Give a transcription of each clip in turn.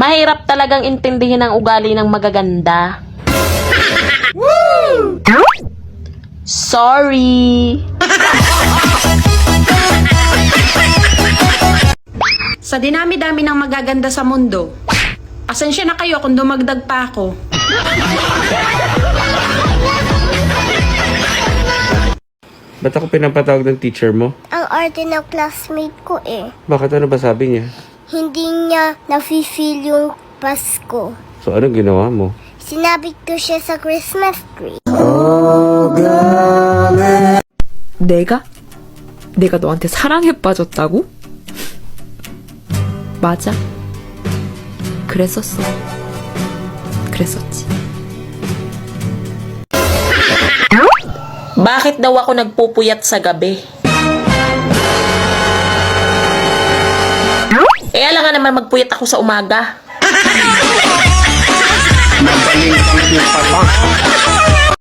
Mahirap talagang intindihin ang ugali ng magaganda. Sorry. Sa dinami-dami ng magaganda sa mundo, pasensya na kayo kung dumagdag pa ako. Ba't ako pinapatawag ng teacher mo? Ang arte ng classmate ko eh. Bakit ano ba sabi niya? Hindi niya nafe-feel yung Pasko. So anong ginawa mo? Sinabit ko siya sa Christmas tree. 내가 너한테 사랑에 빠졌다고? 맞아. 그랬었어. 그랬었지. Bakit daw ako nagpupuyat sa gabi? Alam nga naman magpuyat ako sa umaga.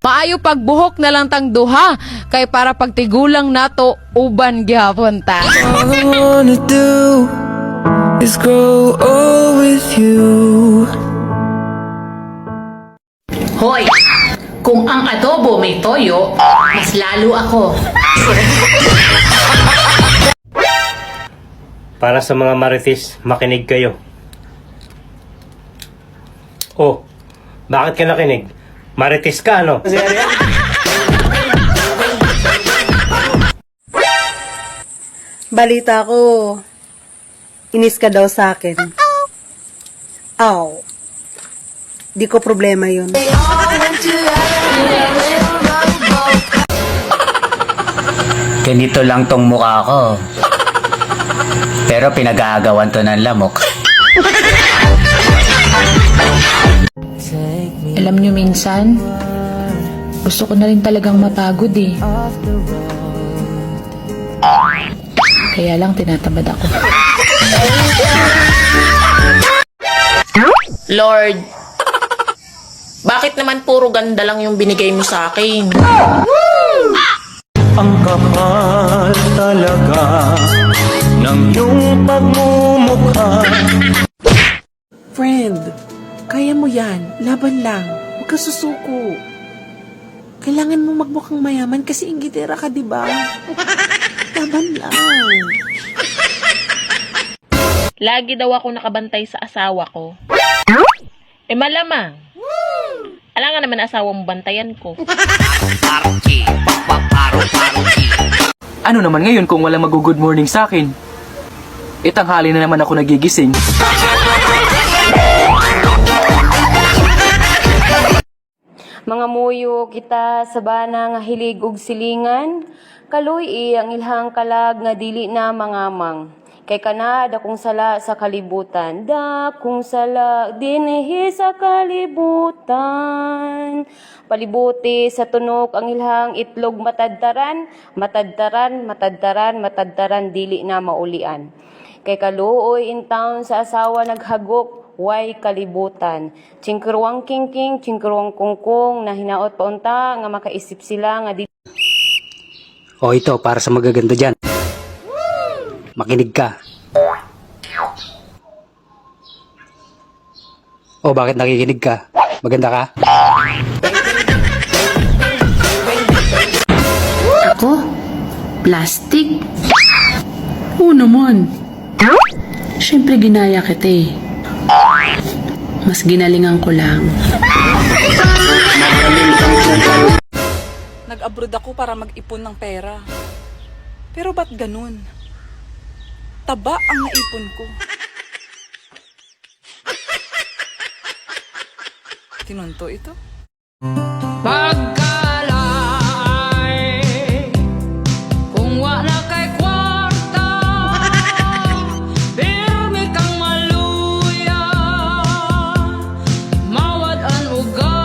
Maayo pagbuhok na lang tang duha kay para pagtigulang nato uban gihapon ta. All I wanna do is grow old with you. Hoy! Kung ang adobo may toyo, mas lalo ako. Para sa mga marites, makinig kayo. Oh, bakit ka nakinig? Marites ka, ano? Balita ko, inis ka daw sa akin. Aw. Di ko problema yun. Ganito lang tong mukha ko. Pero pinag-aagawan to ng lamok. Alam nyo minsan, gusto ko na rin talagang mapagod eh. Kaya lang tinatamad ako. Lord, bakit naman puro ganda lang yung binigay mo sa akin? Ang kapal talaga ng iyong pagmumukha. Friend, kaya mo yan. Laban lang. Huwag ka susuko. Kailangan mo magmukhang mayaman kasi inggitera ka, di ba? Laban lang. Lagi daw ako nakabantay sa asawa ko. Malamang. Alam nga naman asawa mo bantayan ko. Ano naman ngayon kung walang mag-good morning sa akin? Itanghali na naman ako nagigising. Mga muyo kita sa bana nga hilig ug silingan, kaluy ang ilhang kalag nga dili na mangamang. Kay kana dakong sala sa kalibutan, dakong sala dinhi sa kalibutan. Palibuti sa tunok ang ilhang itlog matadtaran, matadtaran, matadtaran, matadtaran dili na maulian. Kay kaluoy in town sa asawa naghagok, way kalibutan. Chingkruwang kingking, chingkruwang kungkong, na hinaot paunta, nga makaisip sila nga di... O ito, para sa magaganda dyan. Makinig ka. O bakit nakikinig ka? Maganda ka? Ako? Plastic? Oo naman. Siyempre ginaya kita eh. Mas ginalingan ko lang. Nag-abroad ako para mag-ipon ng pera. Pero ba't ganun? Taba ang naipon ko. Tinunto ito? Pagkalay kung wala kay kwarta, pirmi kang maluya, mawad ang ugana.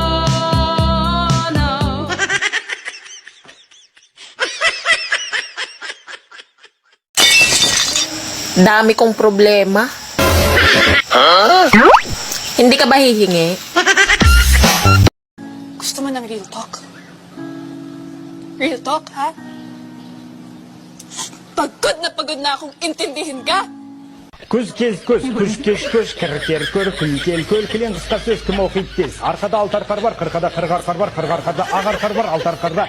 Dami kong problema. Hindi ka ba hihingi? Gusto mo ng real talk? Real talk, ha? Pagod na akong intindihin ka! Күз кез көз, күз кез көз, кір көр, күл кел көл, кілең қысқа сөз кім оқиды тез. Арқада алты арқар бар, қырқада қырық арқар бар, қырық арқарда ақ арқар бар, алты арқарда